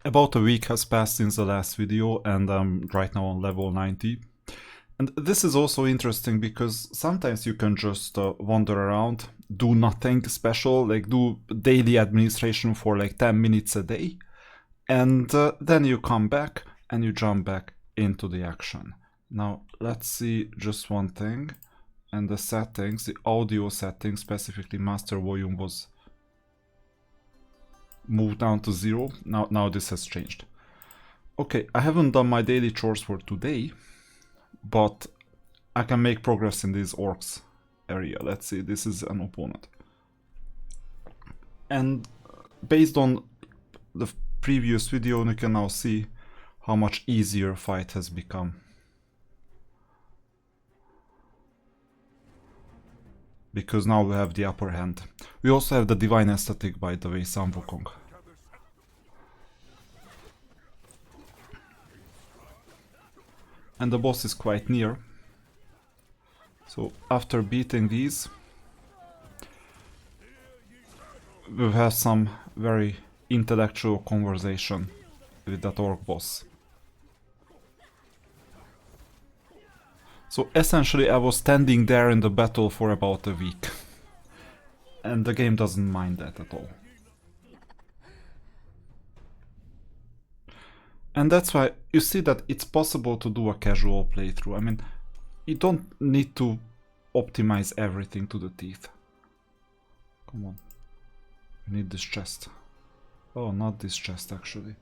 About a week has passed since the last video and I'm right now on level 90. And this is also interesting because sometimes you can just wander around, do nothing special, like do daily administration for like 10 minutes a day, and then you come back and you jump back into the action. Now let's see just one thing, and the settings, the audio settings, specifically master volume was moved down to 0. Now this has changed. Okay, I haven't done my daily chores for today, but I can make progress in this orcs area. Let's see, this is an opponent. And based on the previous video, you can now see how much easier fight has become. Because now we have the upper hand. We also have the divine aesthetic, by the way, Sam Wukong. And the boss is quite near. So after beating these, we'll have some very intellectual conversation with that orc boss. So essentially I was standing there in the battle for about a week. And the game doesn't mind that at all. And that's why you see that it's possible to do a casual playthrough. I mean, you don't need to optimize everything to the teeth. Come on. We need this chest. Oh, not this chest actually.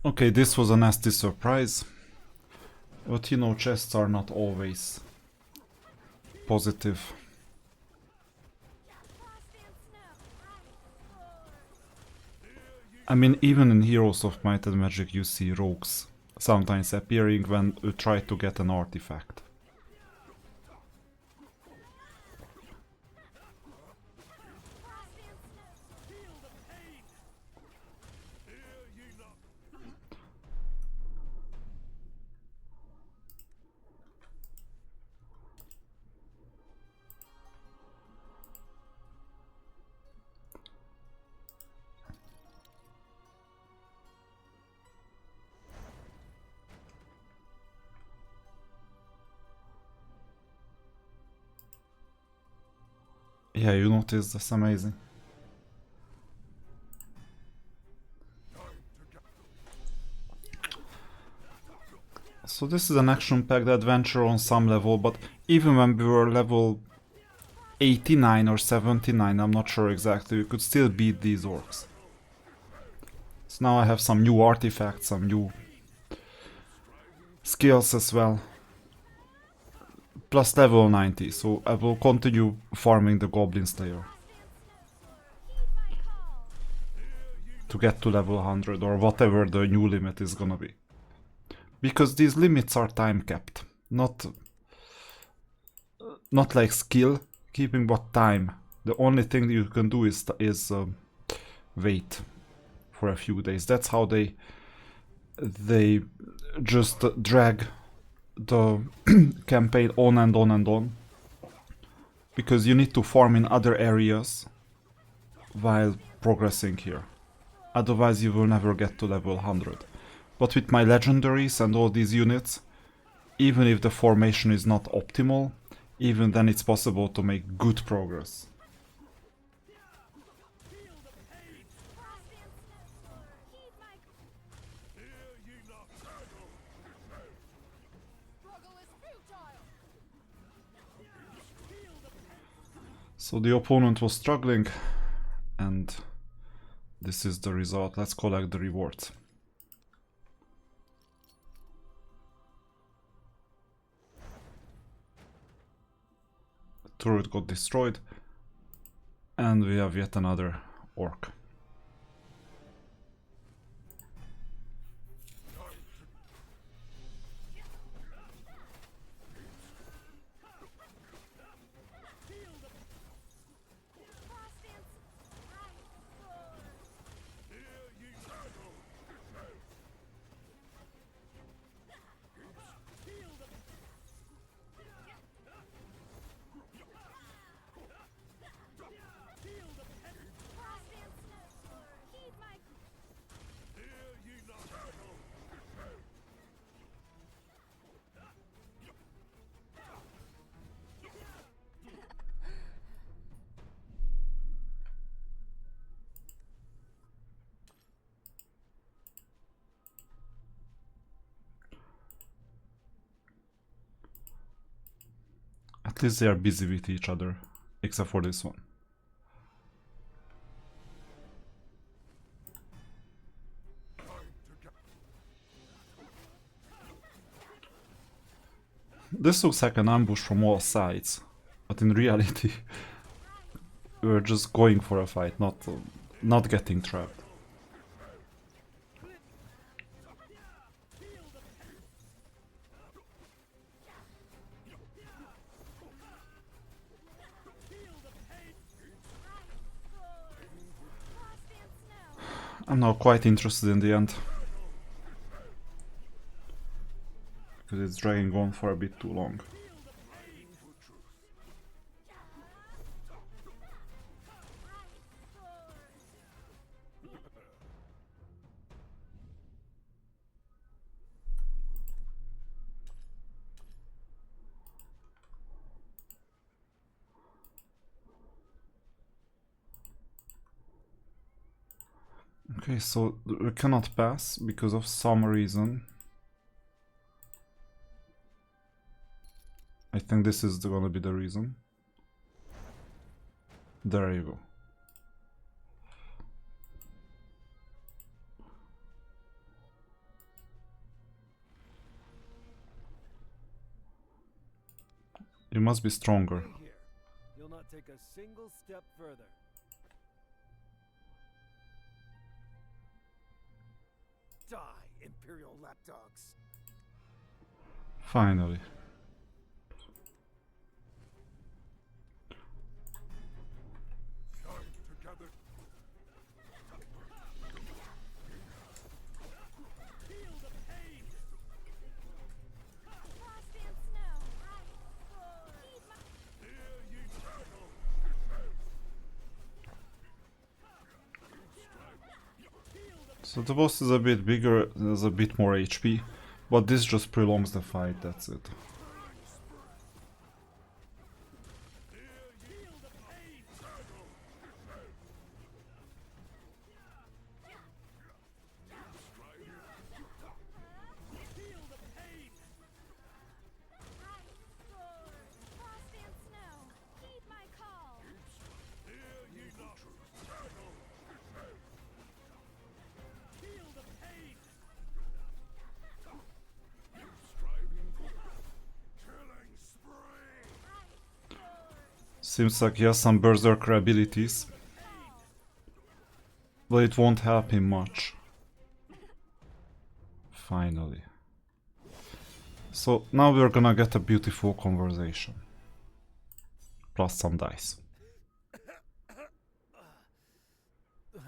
Okay, this was a nasty surprise. But you know, chests are not always positive. I mean, even in Heroes of Might and Magic you see rogues sometimes appearing when you try to get an artifact. Yeah, you notice that's amazing. So this is an action-packed adventure on some level, but even when we were level 89 or 79, I'm not sure exactly, we could still beat these orcs. So now I have some new artifacts, some new skills as well. Plus level 90, so I will continue farming the Goblin Slayer to get to level 100 or whatever the new limit is gonna be. Because these limits are time capped, not like skill keeping, but time. The only thing you can do is wait for a few days. That's how they just drag the campaign on and on and on, because you need to farm in other areas while progressing here, otherwise you will never get to level 100. But with my legendaries and all these units, even if the formation is not optimal, even then it's possible to make good progress. So the opponent was struggling, and this is the result. Let's collect the rewards. The turret got destroyed, and we have yet another orc. At least they are busy with each other, except for this one. This looks like an ambush from all sides, but in reality we're just going for a fight, not getting trapped. I'm now quite interested in the end, because it's dragging on for a bit too long. Okay, so we cannot pass because of some reason. I think this is gonna be the reason. There you go. You must be stronger. You'll not take a single step further. Die, Imperial lapdogs. Finally. So the boss is a bit bigger, has a bit more HP, but this just prolongs the fight, that's it. Seems like he has some berserker abilities, but it won't help him much. Finally. So now we're gonna get a beautiful conversation. Plus some dice. I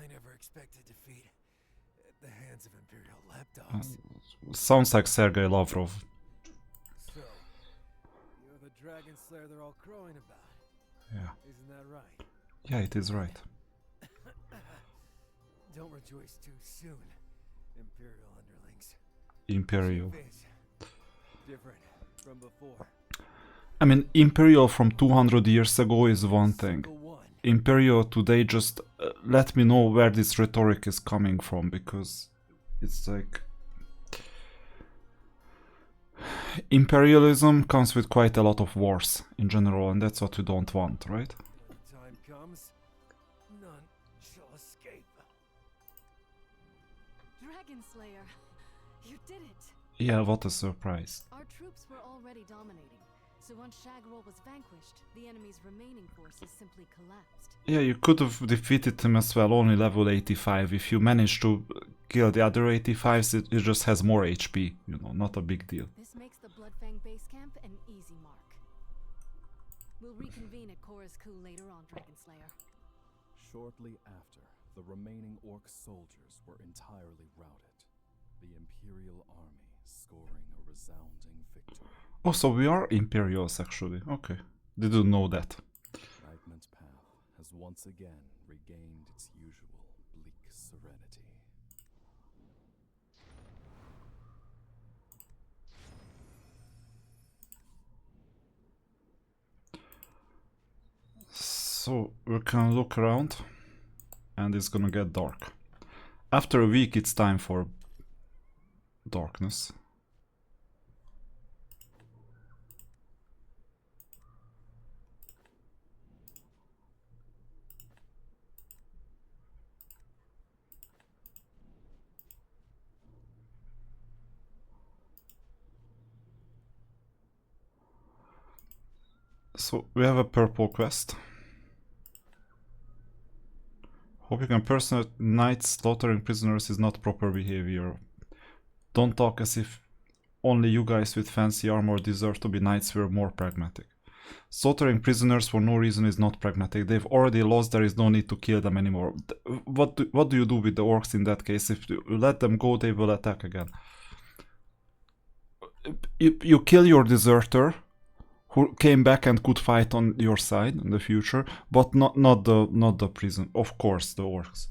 never expected defeat at the hands of Imperial lapdogs. Sounds like Sergei Lavrov. So, you're the Dragon Slayer they're all crowing about. Yeah. Isn't that right? Yeah, it is right. Don't rejoice too soon, Imperial underlings. Imperial. Different from before. I mean, Imperial from 200 years ago is one thing. Imperial today, just let me know where this rhetoric is coming from, because it's like... Imperialism comes with quite a lot of wars in general, and that's what you don't want, right? When time comes, none shall escape. Dragon Slayer, you did it! Yeah, what a surprise. Our troops were already dominating, so once Shagrol was vanquished, the enemy's remaining forces simply collapsed. Yeah, you could have defeated him as well, only level 85. If you manage to kill the other 85s, it just has more HP, you know, not a big deal. This makes the Bloodfang base camp an easy mark. We'll reconvene at Korra's coup later on, Dragon Slayer. Shortly after, the remaining Orc soldiers were entirely routed, the Imperial army scoring a resounding victory. Oh, so we are Imperials actually, okay. Didn't know that. Fragment Path has once again regained its usual bleak serenity. So we can look around and it's gonna get dark. After a week it's time for darkness. So we have a purple quest. Hope you can personate knights slaughtering prisoners is not proper behavior. Don't talk as if only you guys with fancy armor deserve to be knights. We're more pragmatic. Slaughtering prisoners for no reason is not pragmatic. They've already lost, there is no need to kill them anymore. What do you do with the orcs in that case? If you let them go, they will attack again. You kill your deserter who came back and could fight on your side in the future, but not the prison. Of course, the orcs.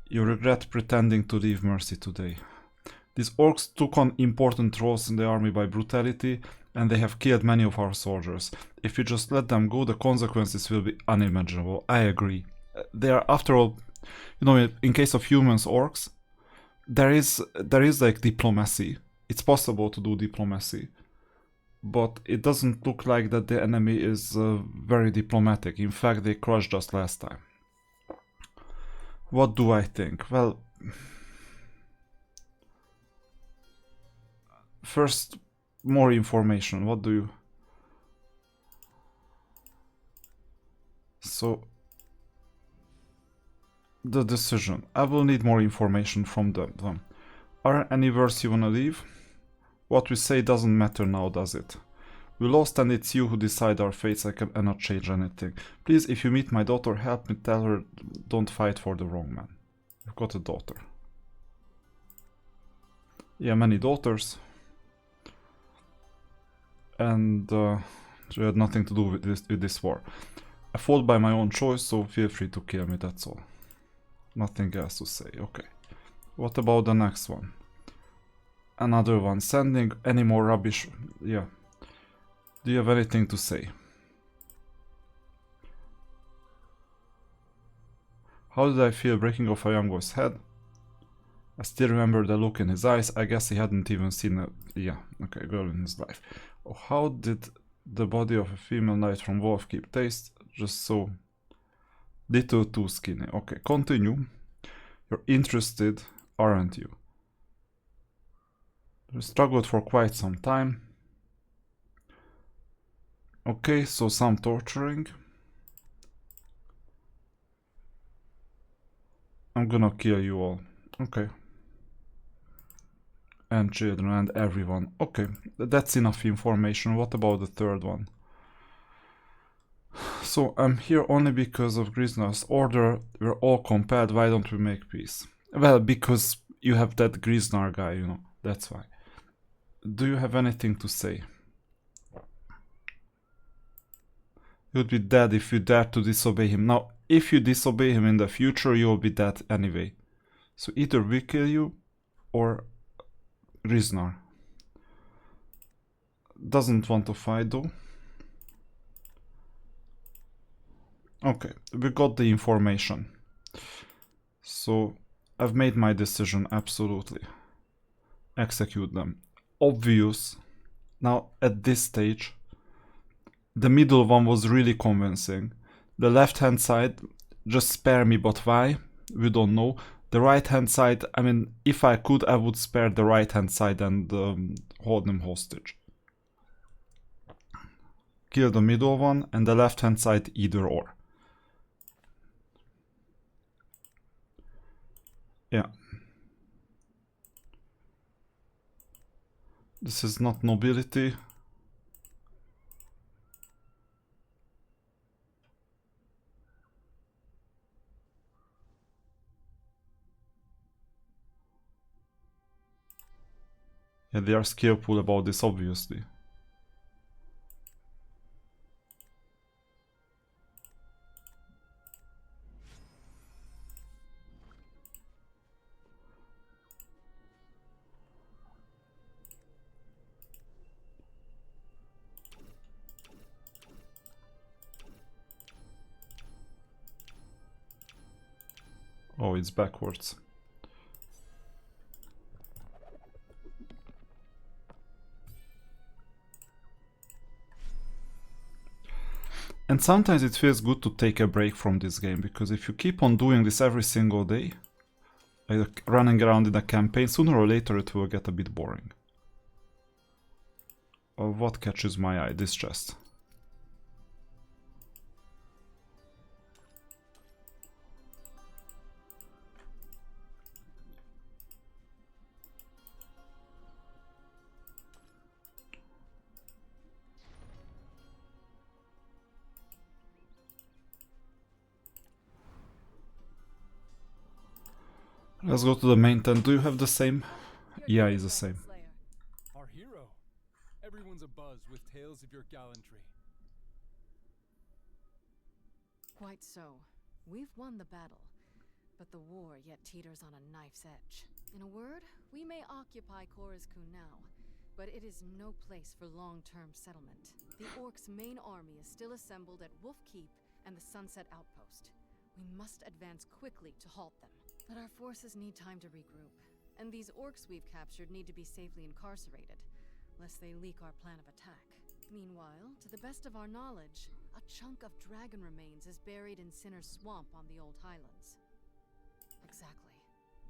You regret pretending to leave mercy today. These orcs took on important roles in the army by brutality, and they have killed many of our soldiers. If you just let them go, the consequences will be unimaginable. I agree. They are, after all, you know, in case of humans, orcs, there is like diplomacy. It's possible to do diplomacy, but it doesn't look like that the enemy is very diplomatic. In fact, they crushed us last time. What do I think? Well, first, more information. What do you... So, the decision. I will need more information from them. Are any words you wanna leave? What we say doesn't matter now, does it? We lost and it's you who decide our fates. I cannot change anything. Please, if you meet my daughter, help me tell her don't fight for the wrong man. You've got a daughter. Yeah, many daughters. And she had nothing to do with this war. I fought by my own choice, so feel free to kill me, that's all. Nothing else to say, okay. What about the next one? Another one. Sending any more rubbish? Yeah. Do you have anything to say? How did I feel breaking off a young boy's head? I still remember the look in his eyes. I guess he hadn't even seen a... yeah, okay, girl in his life. Oh, how did the body of a female knight from Wolf keep taste? Just so... little too skinny. Okay, continue. You're interested, aren't you? You struggled for quite some time. Okay, so some torturing. I'm gonna kill you all. Okay. And children and everyone. Okay, that's enough information. What about the third one? So I'm here only because of Grisnar's order. We're all compelled. Why don't we make peace? Well, because you have that Grisnar guy, you know. That's why. Do you have anything to say? You'd be dead if you dared to disobey him. Now, if you disobey him in the future, you'll be dead anyway. So either we kill you or Grisnar. Doesn't want to fight though. Okay, we got the information. So I've made my decision, absolutely. Execute them. Obvious. Now at this stage, the middle one was really convincing. The left hand side, just spare me, but why? We don't know. The right hand side, I mean, if I could, I would spare the right hand side and hold them hostage. Kill the middle one and the left hand side, either or. Yeah. This is not nobility. Yeah, they are skillful about this, obviously. Oh, it's backwards. And sometimes it feels good to take a break from this game, because if you keep on doing this every single day, like running around in a campaign, sooner or later it will get a bit boring. What catches my eye? This chest. Let's go to the main tent. Do you have the same? Yeah, it's the same. Slayer. Our hero. Everyone's abuzz with tales of your gallantry. Quite so. We've won the battle, but the war yet teeters on a knife's edge. In a word, we may occupy Korazku now, but it is no place for long-term settlement. The Orcs' main army is still assembled at Wolf Keep and the Sunset Outpost. We must advance quickly to halt them. But our forces need time to regroup, and these Orcs we've captured need to be safely incarcerated, lest they leak our plan of attack. Meanwhile, to the best of our knowledge, a chunk of dragon remains is buried in Sinner's Swamp on the Old Highlands. Exactly.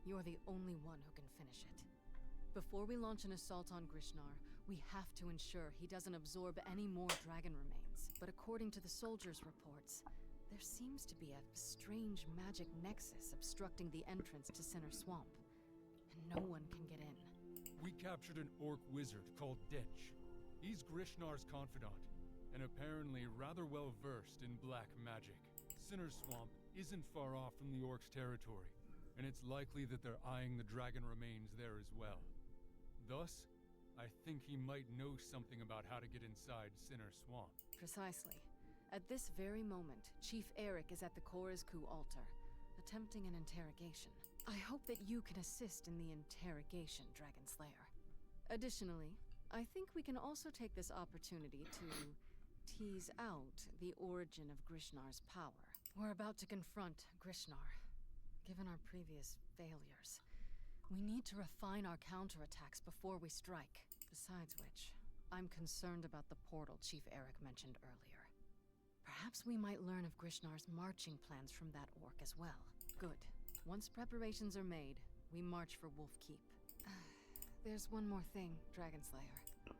You're the only one who can finish it. Before we launch an assault on Grishnar, we have to ensure he doesn't absorb any more dragon remains. But according to the soldiers' reports, there seems to be a strange magic nexus obstructing the entrance to Sinner's Swamp, and no one can get in. We captured an orc wizard called Ditch. He's Grishnar's confidant, and apparently rather well versed in black magic. Sinner's Swamp isn't far off from the orcs' territory, and it's likely that they're eyeing the dragon remains there as well. Thus, I think he might know something about how to get inside Sinner's Swamp. Precisely. At this very moment, Chief Eric is at the Korazku altar, attempting an interrogation. I hope that you can assist in the interrogation, Dragon Slayer. Additionally, I think we can also take this opportunity to tease out the origin of Grishnar's power. We're about to confront Grishnar. Given our previous failures, we need to refine our counterattacks before we strike. Besides which, I'm concerned about the portal Chief Eric mentioned earlier. Perhaps we might learn of Grishnar's marching plans from that orc as well. Good. Once preparations are made, we march for Wolf Keep. There's one more thing, Dragon Slayer.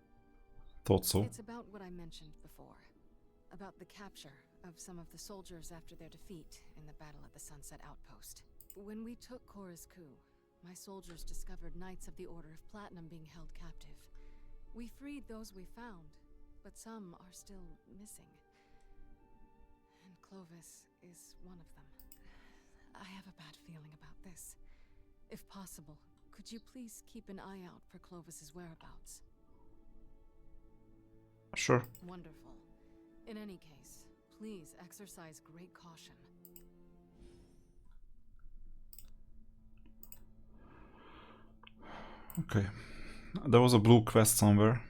Thought so. It's about what I mentioned before. About the capture of some of the soldiers after their defeat in the battle at the Sunset Outpost. When we took Korazku, my soldiers discovered Knights of the Order of Platinum being held captive. We freed those we found, but some are still missing. And Clovis is one of them. I have a bad feeling about this. If possible, could you please keep an eye out for Clovis's whereabouts? Sure. Wonderful. In any case, please exercise great caution. Okay. There was a blue quest somewhere.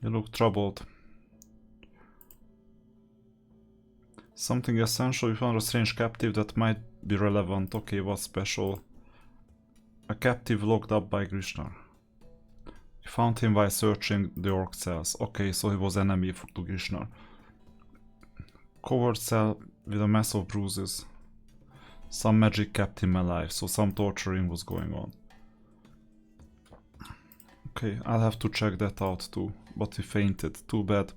You look troubled. Something essential. You found a strange captive that might be relevant. Okay, what's special? A captive locked up by Grishnar. You found him while searching the orc cells. Okay, so he was enemy to Grishnar. Covered cell with a mess of bruises. Some magic kept him alive, so some torturing was going on. Okay, I'll have to check that out too. But he fainted. Too bad.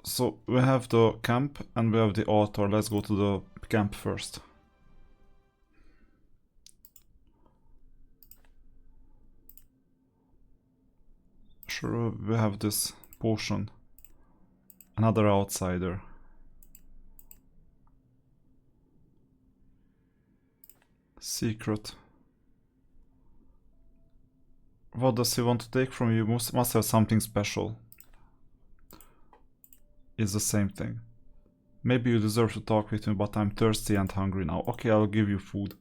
So we have the camp and we have the altar. Let's go to the camp first. Sure, we have this potion. Another outsider. Secret. What does he want to take from you? Must have something special. It's the same thing. Maybe you deserve to talk with me, but I'm thirsty and hungry now. Okay, I'll give you food.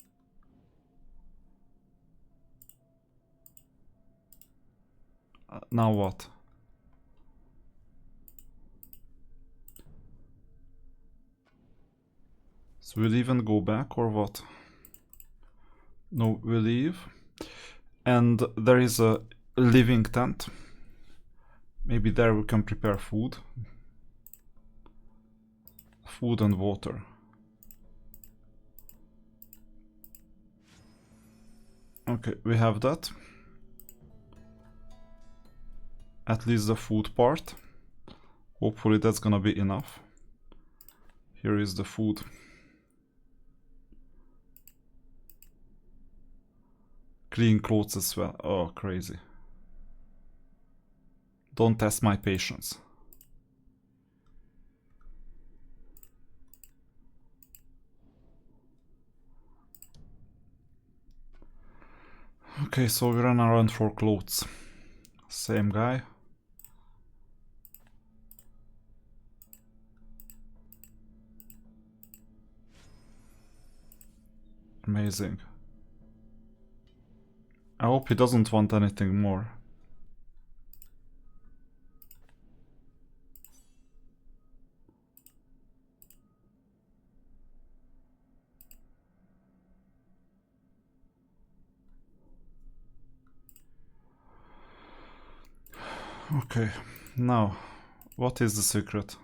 Now what? So we'll even go back or what? No, we leave. And there is a living tent. Maybe there we can prepare food. Food and water. Okay, we have that. At least the food part. Hopefully that's gonna be enough. Here is the food. clean clothes as well. Oh, crazy. Don't test my patience. Okay, so we run around for clothes. Same guy. Amazing. I hope he doesn't want anything more. Okay, now, what is the secret?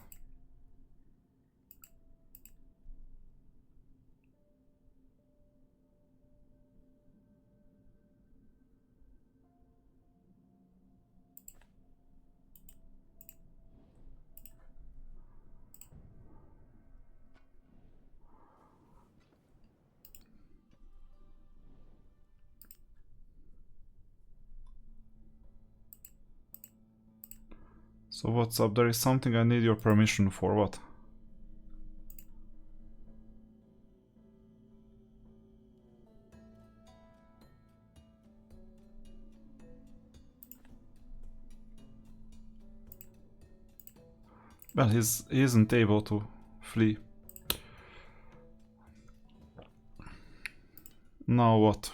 So what's up? There is something I need your permission for. What? Well, he isn't able to flee. Now what?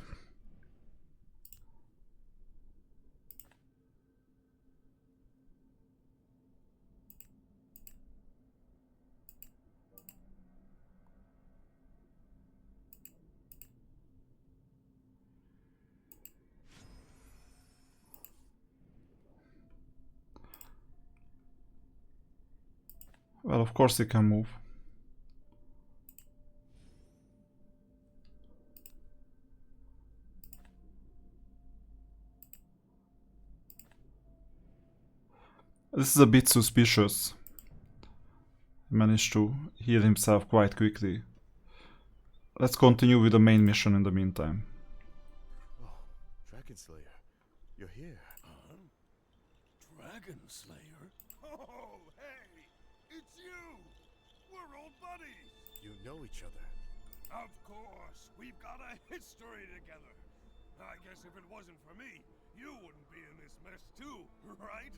Well, of course he can move. This is a bit suspicious. He managed to heal himself quite quickly. Let's continue with the main mission in the meantime. Oh, Dragonslayer, you're here. Dragonslayer? Oh, hey! It's you! We're old buddies! You know each other. Of course! We've got a history together! I guess if it wasn't for me, you wouldn't be in this mess too, right?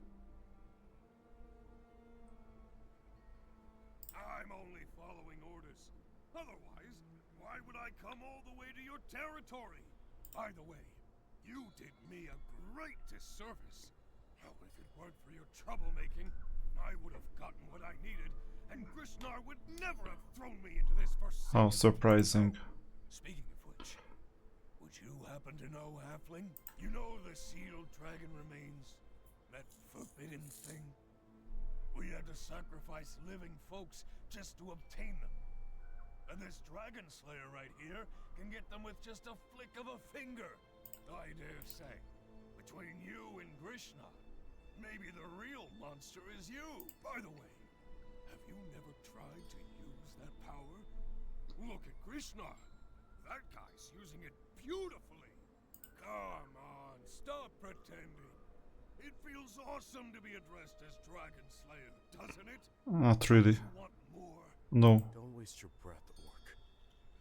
I'm only following orders. Otherwise, why would I come all the way to your territory? By the way, you did me a great disservice. Now, if it weren't for your troublemaking, I would have gotten what I needed, and Grishnar would never have thrown me into this forsaken... How surprising. Speaking of which, would you happen to know, Halfling? You know the sealed dragon remains? That forbidden thing? We had to sacrifice living folks just to obtain them. And this Dragon Slayer right here can get them with just a flick of a finger. I dare say, between you and Grishna, maybe the real monster is you. By the way, have you never tried to use that power? Look at Grishna. That guy's using it beautifully. Come on, stop pretending. It feels awesome to be addressed as Dragon Slayer, doesn't it? Not really. You want more? No. Don't waste your breath, Orc.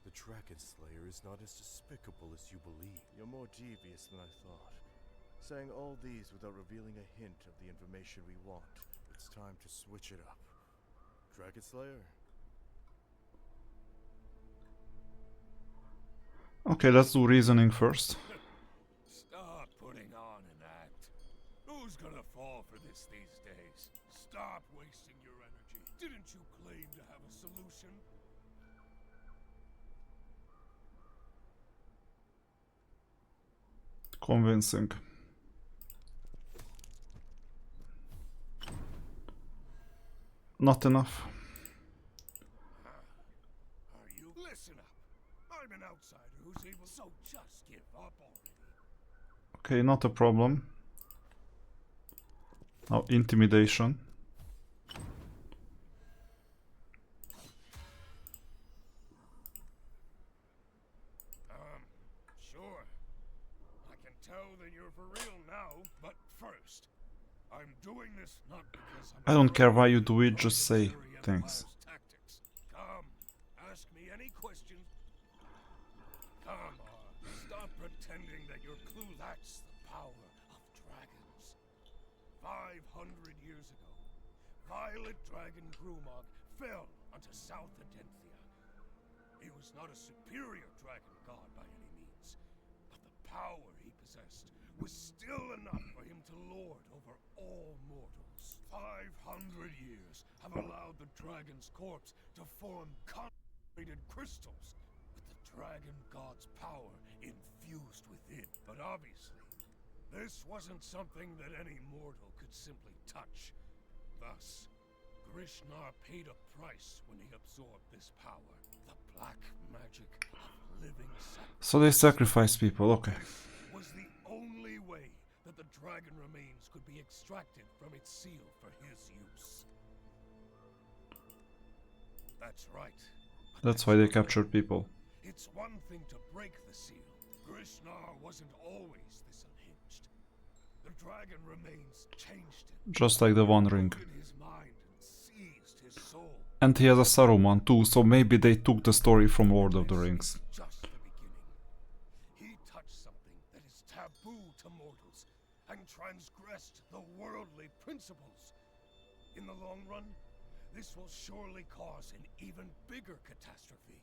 The Dragonslayer is not as despicable as you believe. You're more devious than I thought. Saying all these without revealing a hint of the information we want. It's time to switch it up. Dragonslayer? Okay, let's do reasoning first. Stop putting on an act. Who's gonna fall for this these days? Stop wasting your energy. Didn't you claim to have a solution? Convincing. Not enough. Are you? Listen up. I'm an outsider who's able... So just give up already. Okay, not a problem. Now, intimidation. Sure. I tell that you're for real now, but first, I'm doing this not because I'm I don't care why you do it, afraid just of say Ciri and thanks. Lyle's tactics. Come, ask me any questions. Come on, stop pretending that you're clueless. That's the power of dragons. 500 years ago, Violet Dragon Grumog fell onto South Adenthia. He was not a superior dragon god by any means, but the power he possessed was still enough for him to lord over all mortals. 500 years have allowed the dragon's corpse to form concentrated crystals with the dragon god's power infused within. But obviously, this wasn't something that any mortal could simply touch. Thus, Grishnar paid a price when he absorbed this power. The black magic of living sacrifice. So they sacrifice people, okay. Was the only way that the dragon remains could be extracted from its seal for his use. That's right. But That's why they capture people. it's one thing to break the seal. Grishnar wasn't always this unhinged. The dragon remains changed him. Just like the One Ring. Opened his mind and seized his soul. And he has a Saruman too, so maybe they took the story from Lord of the Rings. This is just the beginning. He touched something that is taboo to mortals and transgressed the worldly principles. In the long run, this will surely cause an even bigger catastrophe,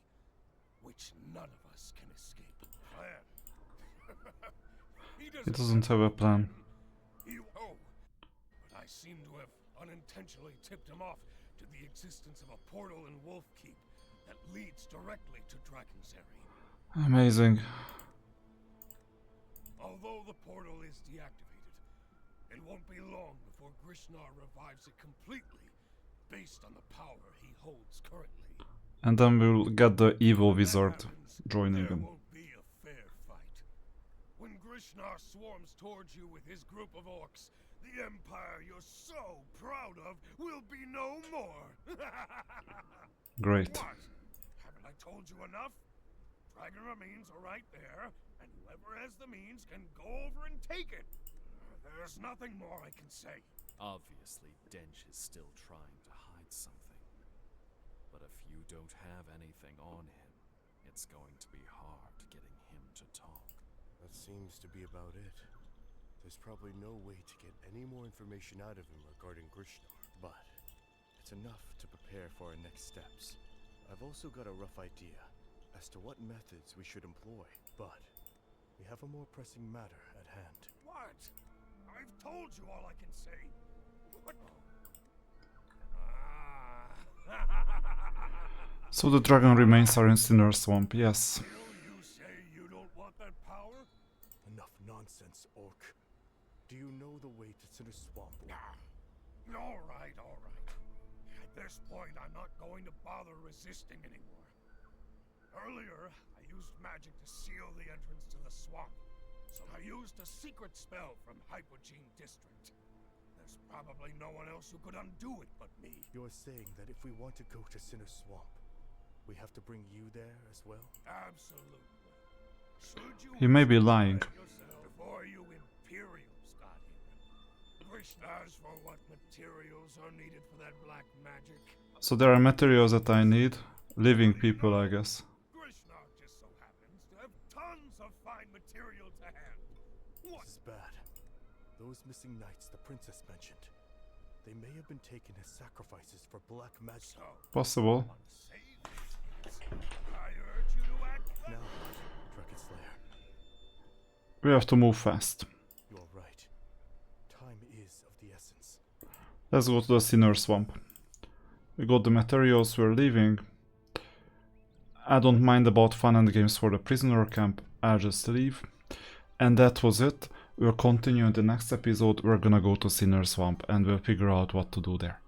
which none of us can escape. Plan. He doesn't have a plan. But I seem to have unintentionally tipped him off to the existence of a portal in Wolfkeep that leads directly to DragonStride. Amazing. Although the portal is deactivated, it won't be long before Grishnar revives it completely, based on the power he holds currently. And then we'll get the evil wizard That happens, joining there him. won't be a fair fight. When Grishnar swarms towards you with his group of orcs, the empire you're so proud of will be no more. Great. What? Haven't I told you enough? Dragon remains are right there, and whoever has the means can go over and take it. There's nothing more I can say. Obviously, Dench is still trying to hide something. But if you don't have anything on him, it's going to be hard getting him to talk. That seems to be about it. There's probably no way to get any more information out of him regarding Grishnar, but it's enough to prepare for our next steps. I've also got a rough idea as to what methods we should employ, but we have a more pressing matter at hand. What? I've told you all I can say. What? So the dragon remains are in Sinner Swamp, yes. You say you don't want that power? Enough nonsense, Orc. Do you know the way to Sinner Swamp? All right, all right. At this point, I'm not going to bother resisting anymore. Earlier, I used magic to seal the entrance to the swamp. So I used a secret spell from Hypogene District. There's probably no one else who could undo it but me. You're saying that if we want to go to Sinner Swamp, we have to bring you there as well? Absolutely. Should you He may be lying. yourself before you Imperials got here. As for what materials are needed for that black magic, So there are materials that I need. Living people, I guess. Grishnar just so happens to have tons of fine material to hand. What? This is bad. Those missing knights the princess mentioned, they may have been taken as sacrifices for black magic. So, Possible. save these. I urge you to act Now, DragonSlayer, We have to move fast. you are right. Time is of the essence. Let's go to the Sinner Swamp. We got the materials, we're leaving. I don't mind about fun and games for the prisoner camp, I'll just leave. And that was it. We'll continue in the next episode, we're gonna go to Sinner Swamp and we'll figure out what to do there.